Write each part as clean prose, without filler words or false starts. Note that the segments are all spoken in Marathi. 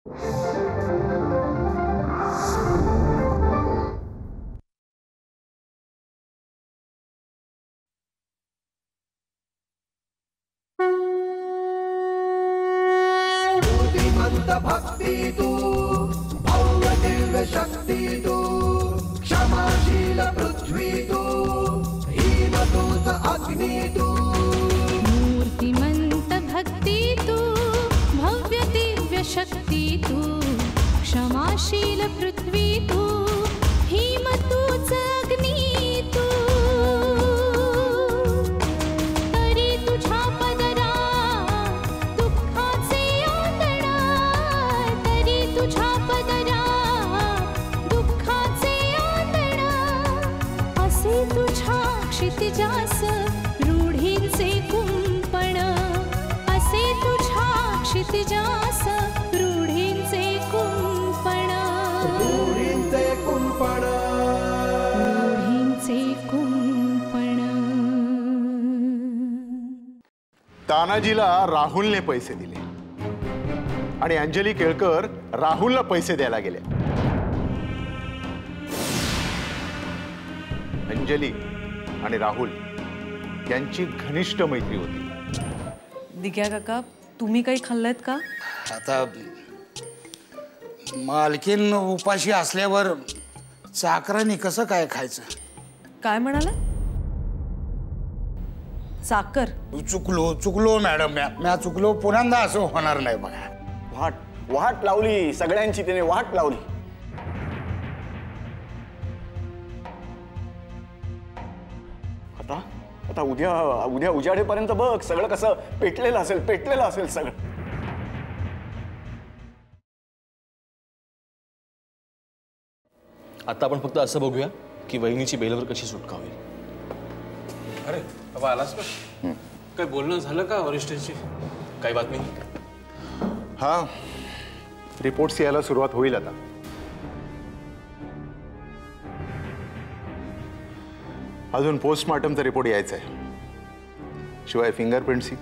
भक्ति तू भव्य दिव्य शक्ति तू क्षमाशील पृथ्वी तू हिमदूत अग्नि तू मूर्तिमंत भक्ति तू भव्य दिव्य शक्ति तू क्षमाशील पृथ्वी तू हिमदूत अग्नि तू तरी तुझ्या पदरा दुःखाचे आंदणा तरी तुझ्या पदरा दुःखाचे आंदणा असे तुझ्या क्षितिजास रूढींचे कुंपण असे तुझ्या क्षितिजास रूढींचे कुंपण रूढींचे कुंपण रूढींचे कुंपण तानाजीला राहुलने पैसे दिले आणि अंजली केळकर राहुलला पैसे द्यायला गेले। अंजली आणि राहुल यांची घनिष्ठ मैत्री होती। दिग्या काका तुम्ही काही खाल्लत का? आता मालकीन उपाशी असल्यावर चाकरांनी कसं काय खायचं? काय म्हणाला? साखर? चुकलो मॅडम, म्या चुकलो, पुन्हा असं होणार नाही बघा। वाट लावली सगळ्यांची, त्याने वाट लावली। आता उद्या उजाडेपर्यंत बघ सगळं कसं पेटलेलं असेल सगळं। आता आपण फक्त असं बघूया की वहिनीची बेलवर कशी सुटका होईल। अरे बाबा आलास का? काय बोलणं झालं का वरिष्ठांशी? काही बातमी? हा, रिपोर्ट्स यायला सुरुवात होईल आता। अजून पोस्टमार्टमचा रिपोर्ट यायचा आहे, शिवाय फिंगरप्रिंट्सही।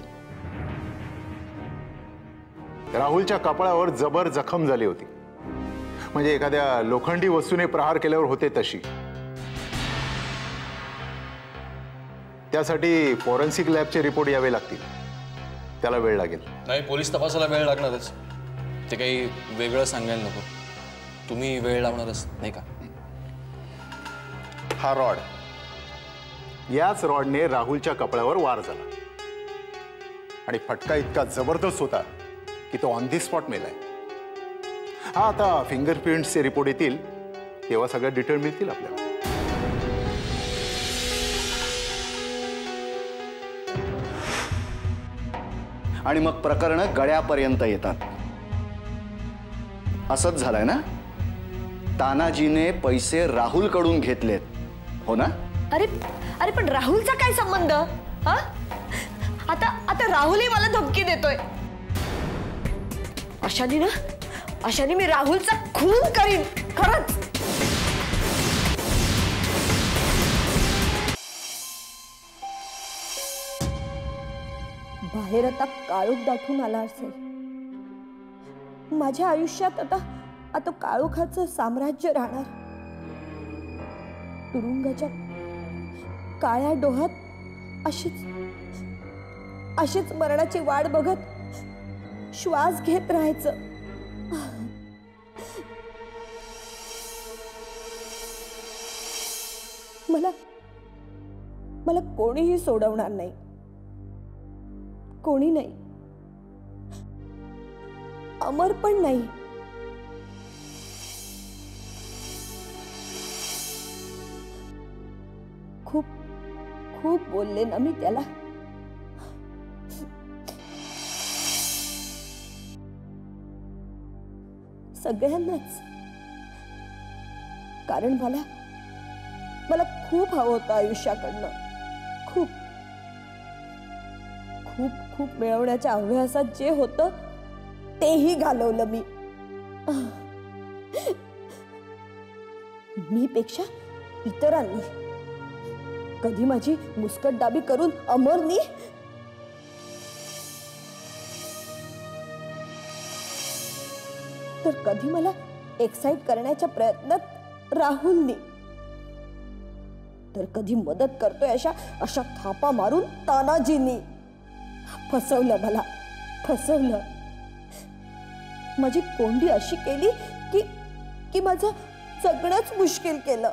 राहुलच्या कपाळावर जबर जखम झाली होती, म्हणजे एखाद्या लोखंडी वस्तूने प्रहार केल्यावर होते तशी। त्यासाठी फॉरेन्सिक लॅबचे रिपोर्ट यावे लागतील, त्याला वेळ लागेल। नाही, पोलीस तपासाला वेळ लागणारच, ते काही वेगळं सांगायला नको। तुम्ही वेळ लावणारच नाही का? हा रॉड, याच रॉडने राहुलच्या कपाळावर वार झाला आणि फटका इतका जबरदस्त होता की तो ऑन दी स्पॉट मेलाय। हा, आता फिंगरप्रिंट्सचे रिपोर्ट येतील तेव्हा सगळ्या डिटेल मिळतील आपल्याला। आणि मग प्रकरण गळ्यापर्यंत येतात। असंच झालंय ना? तानाजीने पैसे राहुलकडून घेतलेत, हो ना? अरे पण राहुलचा काय संबंध? हा, आता राहुलही मला धमकी देतोय। अशाने मी राहुलचा खून करीन, खरंच। बाहेर आता काळोख दाटून आला असेल। माझ्या आयुष्यात आता काळोखाचं साम्राज्य राहणार। तुरुंगाच्या काळ्या डोहात अशीच मरणाची वाट बघत श्वास घेत राहायचं। मला कोणीही सोडवणार नाही, कोणी नाही, अमर पण नाही। खूप बोलले ना मी त्याला। सगळ्यांनाच, कारण मला खूप हवं होतं आयुष्याकडनं। खूप मिळवण्याच्या अभ्यासात जे होतं तेही घालवलं मी पेक्षा इतरांनी। कधी माझी मुस्कटदाबी करून अमरनी तर कधी मला एक्साइट करण्याच्या प्रयत्नात राहुलनी, तर कधी मदत करतोय अशा अशा थापा मारून तानाजींनी. फसवलं मला, फसवलं. माझी कोंडी अशी केली की की माझं जगणंच मुश्किल केलं.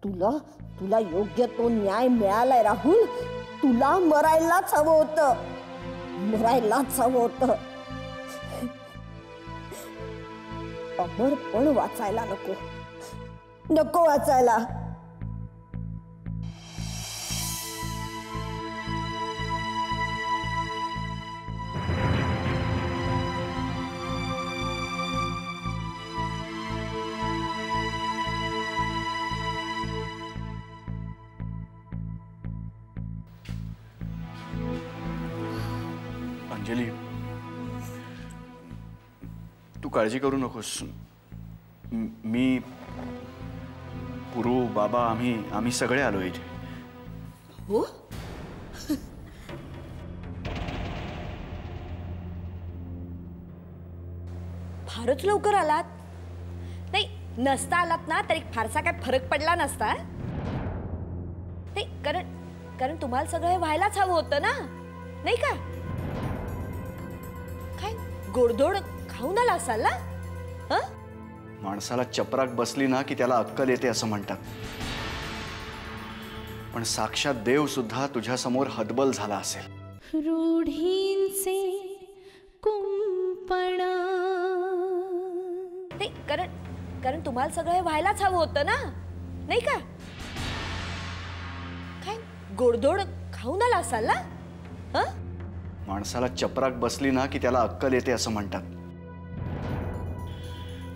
तुला तुला योग्य तो न्याय मिळालाय राहुल. तुला मरायलाच हवं होतं, मरायलाच हवं होतं. अमर पण वाचायला नको, नको वाचायला. अंजली, तू काळजी करू नकोस. मी, पुरू, बाबा, आम्ही सगळे आलो इथे. हो? फारच लवकर आलात. नाही, नसता आलात ना तरी फारसा काय फरक पडला नसता. नाही, कारण तुम्हाला सगळं हे व्हायलाच हवं होतं ना, नाही का? काय गोडधोड खाऊन आला असाल ना? माणसाला चपराक बसली ना की त्याला अक्कल येते असं म्हणतात. पण साक्षात देव सुद्धा तुझ्या समोर हतबल झाला असेल. रूढींचे कुंपण. नाही, कारण तुम्हाला सगळं हे व्हायलाच हवं होतं ना, नाही का? काय गोडधोड खाऊन आला असाल ना? माणसाला चपराक बसली ना की त्याला अक्कल येते असं म्हणतात.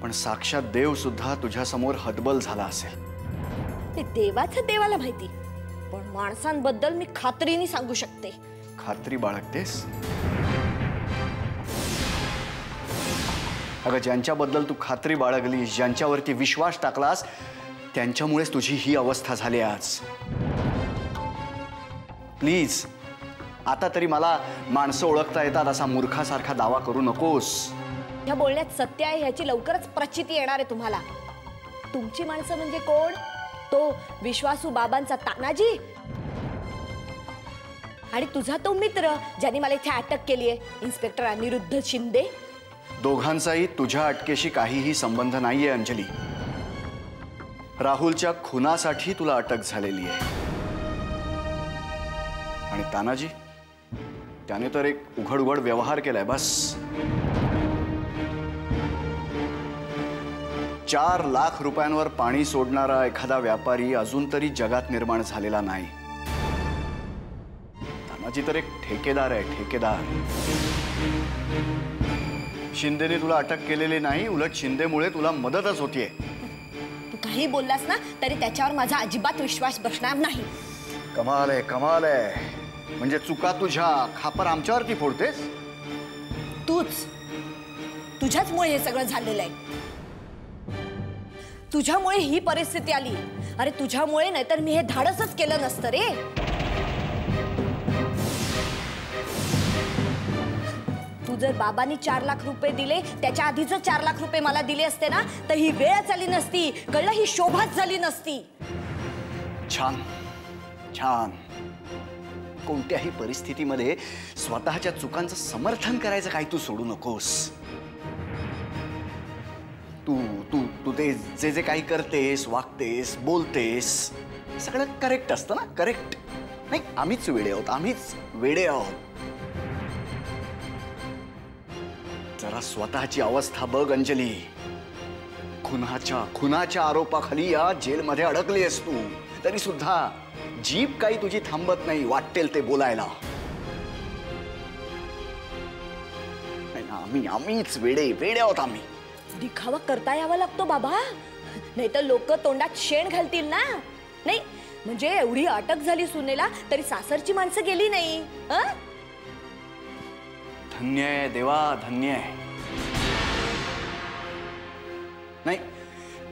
पण साक्षात देव सुद्धा तुझ्या समोर हतबल झाला असेल. ते देवाचं देवाला माहिती, पण माणसांबद्दल मी खात्रीने सांगू शकते. खात्री बाळगतेस? अगं, ज्यांच्याबद्दल तू खात्री बाळगलीस, ज्यांच्यावरती विश्वास टाकलास, त्यांच्यामुळेच तुझी ही अवस्था झाली आज. प्लीज, आता तरी मला माणसं ओळखता येतात असा मूर्खासारखा दावा करू नकोस. या बोलण्यात सत्य आहे ह्याची लवकरच प्रचिती येणार आहे तुम्हाला. तुमची माणसं म्हणजे कोण? तो विश्वासू बाबांचा तानाजी आणि तुझा तो मित्र ज्याने मला इथे अटक केली आहे, इन्स्पेक्टर अनिरुद्ध शिंदे. दोघांचाही तुझ्या अटकेशी काहीही संबंध नाहीये अंजली. राहुलच्या खुनासाठी तुला अटक झालेली आहे. आणि तानाजी, त्याने तर एक उघड उघड व्यवहार केलाय. बस 4 लाख रुपयांवर पाणी सोडणारा एखादा व्यापारी अजून तरी जगात निर्माण झालेला नाही. तानाजी तर एक ठेकेदार आहे, ठेकेदार. शिंदेने तुला अटक केलेली नाही, उलट शिंदेमुळे तुला मदतच होतीये. तू काही बोललास ना तरी त्याच्यावर माझा अजिबात विश्वास बसणार नाही. कमाल आहे, कमाल आहे. म्हणजे चुका तुझ्या, खापर आमच्यावरती फोडतेस. तुझ्याचमुळे हे सगळं झालेलं आहे. तुझ्यामुळे ही परिस्थिती आली. अरे तुझ्यामुळे नाही तर मी हे धाडसच केलं नसतं रे. तू जर बाबांनी 4 लाख रुपये दिले, त्याच्या आधी जर 4 लाख रुपये मला दिले असते ना तर ही वेळच आली नसती, कळलं? ही शोभाच झाली नसती. छान छान. कोणत्याही परिस्थितीमध्ये स्वतःच्या चुकांचं समर्थन करायचं काही तू सोडू नकोस. तू तू तू ते जे काही करतेस, वागतेस, बोलतेस, सगळं करेक्ट असतं ना? करेक्ट नाही. आम्हीच वेडे आहोत, आम्हीच वेडे आहोत. जरा स्वतःची अवस्था बघ अंजली. खुनाच्या आरोपाखाली या जेलमध्ये अडकली आहेस तू, तरी सुद्धा जीभ काही तुझी थांबत नाही वाटेल ते बोलायला. आम्हीच वेडे आहोत. आम्ही दिखावा करता यावा लागतो बाबा, नाही तर लोक तोंडात शेण घालतील ना. नाही म्हणजे एवढी अटक झाली सुनेला तरी सासरची माणसं गेली नाही. धन्य आहे देवा, धन्य आहे. नाही,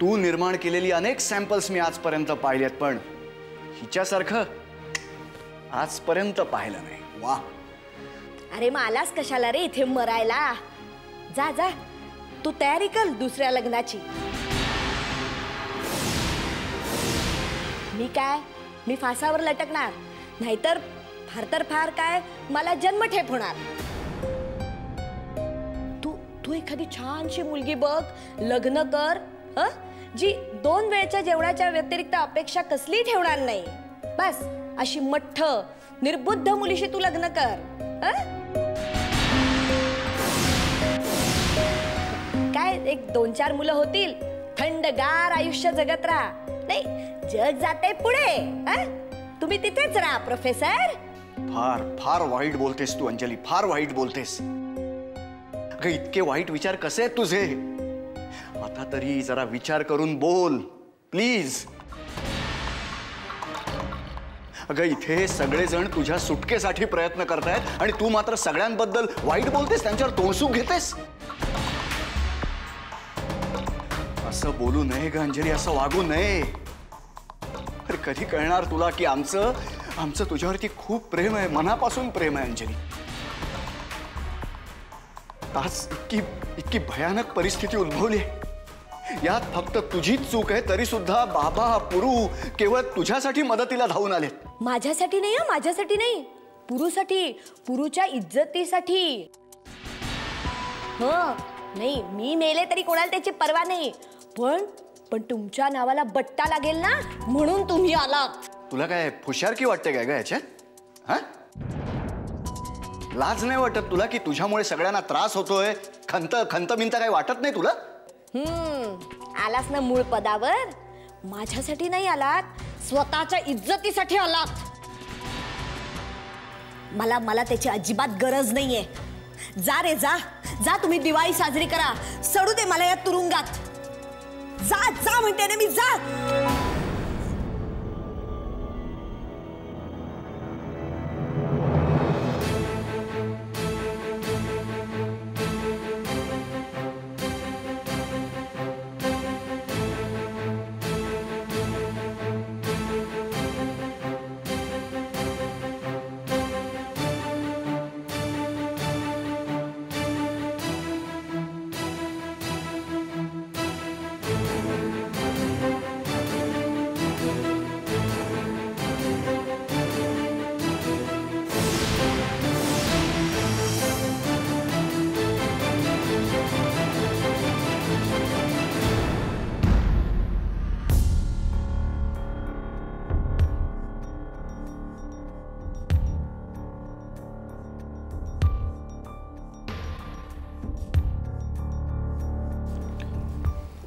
तू निर्माण केलेली अनेक सॅम्पल्स मी आजपर्यंत पाहिलेत, पण हिच्यासारखं आजपर्यंत पाहिलं नाही. वा. अरे मग आलास कशाला रे इथे मरायला? जा जा, तू तयारी कर दुसऱ्या लग्नाची. मी फासावर लटकणार, नाहीतर फार तर फार काय मला जन्मठेप होणार. तू एखादी छानशी मुलगी बघ, लग्न कर, जी 2 वेळच्या जेवणाच्या व्यतिरिक्त अपेक्षा कसली ठेवणार नाही. बस अशी मठ्ठ निर्बुद्ध मुलीशी तू लग्न कर. काय 1-2-4 मुलं होतील, थंडगार आयुष्य जगत राहा. नाही, जग जाते पुढे, तुम्ही तिथेच राहा प्रोफेसर. फार फार वाईट बोलतेस तू अंजली, फार वाईट बोलतेस. अगं इतके वाईट विचार कसे आहेत तुझे? आता तरी जरा विचार करून बोल प्लीज. अगं इथे सगळेजण तुझ्या सुटकेसाठी प्रयत्न करतायत आणि तू मात्र सगळ्यांबद्दल वाईट बोलतेस, त्यांच्यावर तोंडसूक घेतेस. असं बोलू नये ग अंजली, असं वागू नये. अरे कधी कळणार तुला की आमचं तुझ्यावरती खूप प्रेम आहे, मनापासून प्रेम आहे अंजली. आज इतकी भयानक परिस्थिती उद्भवली, यात फक्त तुझीच चूक आहे, तरी सुद्धा बाबा पुरू केवळ तुझ्यासाठी मदतीला धावून आलेत. माझ्यासाठी नाही, माझ्यासाठी नाही, पुरूसाठी, पुरूच्या इज्जतीसाठी. नाही, मी मेले तरी कोणाला त्याची पर्वा नाही, पण तुमच्या नावाला बट्टा लागेल ना, म्हणून तुम्ही आलात. तुला काय फुशारकी वाटते काय ग याच्यात? हा, लाज नाही वाटत तुला की तुझ्यामुळे सगळ्यांना त्रास होतोय? खंत मिंत काही वाटत नाही तुला? आलास ना मूळ पदावर. माझ्यासाठी नाही आलात, स्वतःच्या इज्जतीसाठी आलात. मला त्याची अजिबात गरज नाहीये. जा रे जा, तुम्ही दिवाळी साजरी करा, सडू दे मला या तुरुंगात. जा म्हणते ना मी, जा.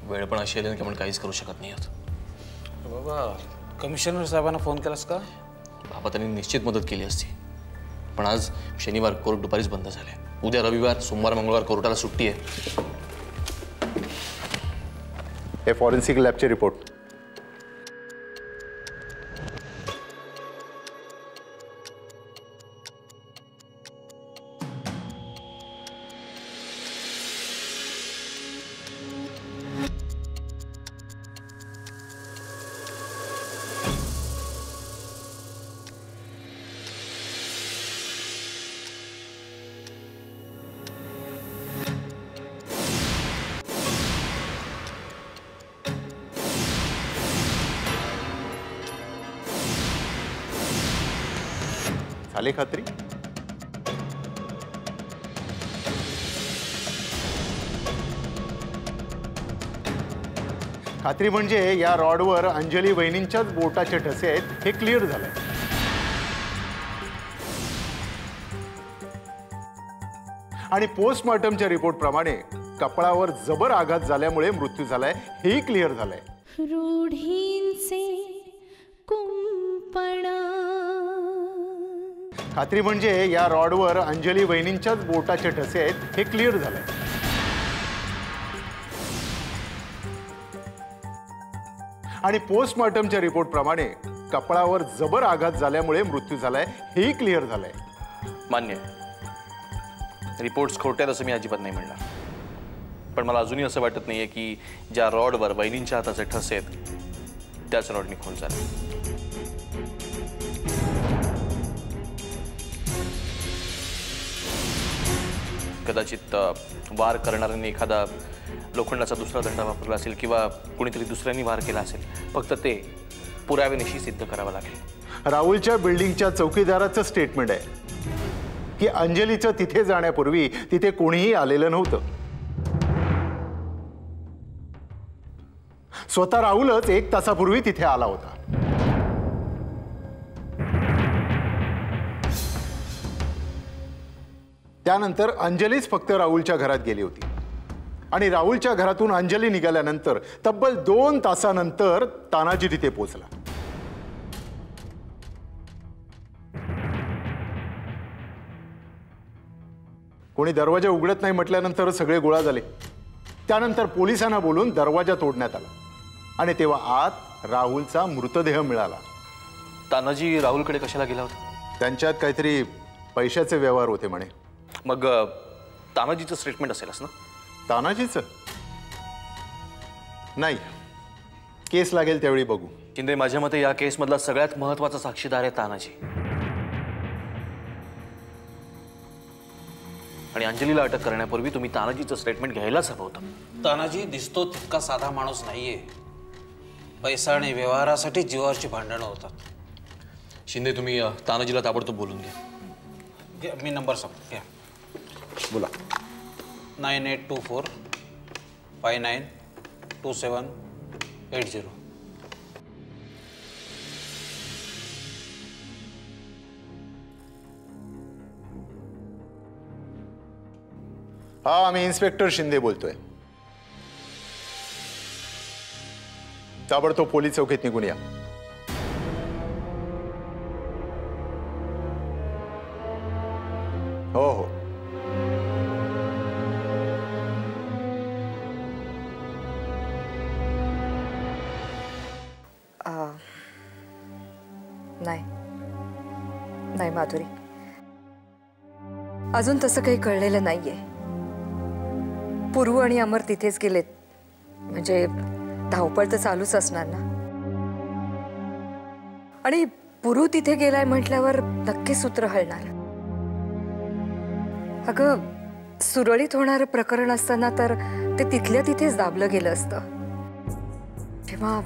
वेळ पण अशी आली की आपण काहीच करू शकत नाही आहोत. बाबा, कमिशनर साहेबांना फोन केलास का? बाबा त्यांनी निश्चित मदत केली असती, पण आज शनिवार कोर्ट दुपारीच बंद झाले. उद्या रविवार, सोमवार, मंगळवार कोर्टाला सुट्टी आहे. हे फॉरेन्सिक लॅबचे रिपोर्ट. झाली खात्री? खात्री म्हणजे या रॉडवर अंजली वहिनींच्याच बोटाचे ठसे आहेत हे क्लिअर झालंय. आणि पोस्टमॉर्टमच्या रिपोर्ट प्रमाणे कपाळावर जबर आघात झाल्यामुळे मृत्यू झालाय हेही क्लिअर झालंय. रूढींचे कुंपण. खात्री म्हणजे या रॉडवर अंजली वहिनींच्याच बोटाचे ठसे आहेत हे क्लिअर झालंय. आणि पोस्टमॉर्टमच्या रिपोर्ट प्रमाणे कपाळावर जबर आघात झाल्यामुळे मृत्यू झालाय हेही क्लिअर झालंय. मान्य, रिपोर्ट्स खोटे आहेत असं मी अजिबात नाही म्हणणार, पण मला अजूनही असं वाटत नाहीये की ज्या रॉडवर वहिनींच्या हाताचे ठसे आहेत त्याच रॉडनी खून झाला. कदाचित वार करणाऱ्यांनी एखादा लोखंडाचा दुसरा दंडा वापरला असेल किंवा कोणीतरी दुसऱ्यांनी वार केला असेल. फक्त ते पुराव्यानिशी सिद्ध करावं लागेल. राहुलच्या बिल्डिंगच्या चौकीदाराचं स्टेटमेंट आहे की अंजलीचं तिथे जाण्यापूर्वी तिथे कोणीही आलेलं नव्हतं. स्वतः राहुलच 1 तासापूर्वी तिथे आला होता. त्यानंतर अंजलीच फक्त राहुलच्या घरात गेली होती आणि राहुलच्या घरातून अंजली निघाल्यानंतर तब्बल 2 तासानंतर तानाजी तिथे पोहोचला. कोणी दरवाजा उघडत नाही म्हटल्यानंतर सगळे गोळा झाले. त्यानंतर पोलिसांना बोलून दरवाजा तोडण्यात आला आणि तेव्हा आत राहुलचा मृतदेह मिळाला. तानाजी राहुलकडे कशाला गेला होता? त्यांच्यात काहीतरी पैशाचे व्यवहार होते म्हणे. मग तानाजीचं स्टेटमेंट असेलच ना? तानाजीचं नाही, केस लागेल त्यावेळी बघू. शिंदे, माझ्या मते या केसमधला सगळ्यात महत्त्वाचा साक्षीदार आहे तानाजी. आणि अंजलीला अटक करण्यापूर्वी तुम्ही तानाजीचं स्टेटमेंट घ्यायलाच हवं होतं. तानाजी दिसतो तितका साधा माणूस नाहीये. पैसा आणि व्यवहारासाठी जीवावरची भांडणं होतात. शिंदे, तुम्ही तानाजीला ताबडतोब बोलून घ्या. मी नंबर सांगतो, घ्या. बोला. 9824 592780. हा, आम्ही इन्स्पेक्टर शिंदे बोलतोय. ताबडतोब पोलीस चौकीत निघून या. हो हो. नाही माधुरी, अजून तसं काही कळलेलं नाहीये. पुरू आणि अमर तिथेच गेलेत म्हणजे धावपळ तर चालूच असणार ना. आणि पुरू तिथे गेलाय म्हटल्यावर नक्कीच सूत्र हलणार. अगं, सुरळीत होणारं प्रकरण असताना तर ते तिथल्या तिथेच दाबलं गेलं असतं. जेव्हा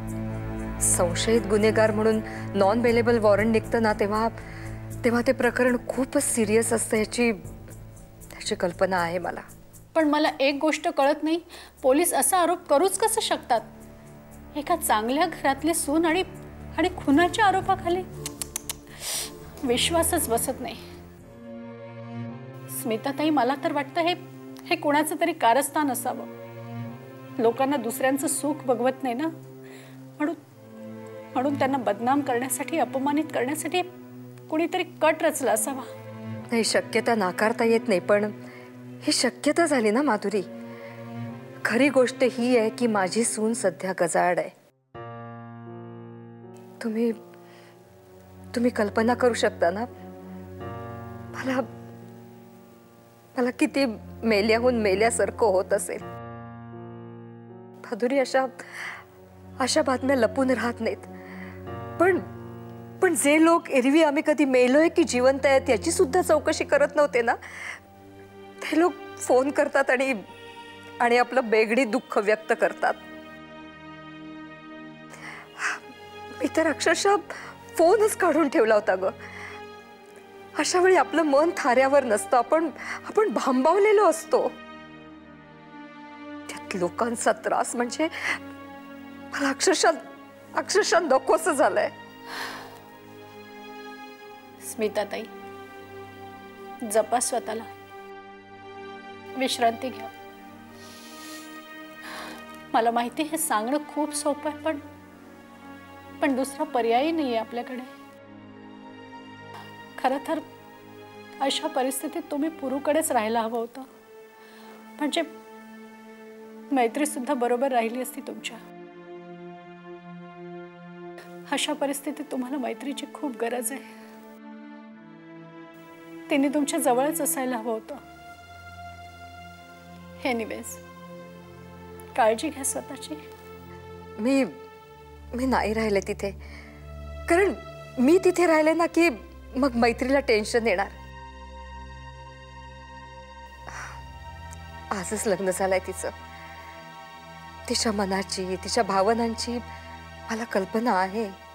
संशयित गुन्हेगार म्हणून नॉन बेलेबल वॉरंट निघतं ना, तेव्हा ते प्रकरण खूपच सिरियस असतं याची कल्पना आहे मला. पण मला एक गोष्ट कळत नाही, पोलीस असा आरोप करूच कसं शकतात? एका चांगल्या घरातली सून आणि खुनाच्या आरोपाखाली विश्वासच बसत नाही. स्मिताताई, मला तर वाटतं हे कोणाचं तरी कारस्थान असावं. लोकांना दुसऱ्यांचं सुख बघवत नाही ना, म्हणून त्यांना बदनाम करण्यासाठी, अपमानित करण्यासाठी कुणीतरी कट रचला असावा. नाही, शक्यता नाकारता येत नाही, पण ही शक्यता झाली ना माधुरी. खरी गोष्ट ही आहे की माझी सून सध्या गजाआड आहे. तुम्ही कल्पना करू शकता ना, मला किती मेल्याहून मेल्यासारखं होत असेल. माधुरी, अशा बातम्या लपून राहत नाहीत. पण जे लोक एरवी आम्ही कधी मेलोय की जिवंत आहेत याची सुद्धा चौकशी करत नव्हते ना, ते लोक फोन करतात आणि आपलं बेगडी दुःख व्यक्त करतात. मी तर अक्षरशः फोनच काढून ठेवला होता ग. अशा वेळी आपलं मन थाऱ्यावर नसतं, आपण भांबावलेलो असतो. त्यात लोकांचा त्रास म्हणजे मला अक्षरशः नकोसं झालंय. स्मिताताई, जपा स्वतःला, विश्रांती घ्या. मला माहिती हे सांगणं खूप सोपं आहे, पण दुसरा पर्यायही नाही आहे आपल्याकडे. खरं तर अशा परिस्थितीत तुम्ही पुरूकडेच राहायला हवं होतं, म्हणजे मैत्री सुद्धा बरोबर राहिली असती तुमच्या. अशा परिस्थितीत तुम्हाला मैत्रीची खूप गरज आहे. तिने तुमच्या जवळच असायला हवं होतं. एनिवेज, काळजी घ्या स्वतःची. मी नाही राहिले तिथे, कारण मी तिथे राहिले ना की मग मैत्रीला टेन्शन येणार. आजच लग्न झालंय तिचं. तिच्या मनाची, तिच्या भावनांची मला कल्पना आहे.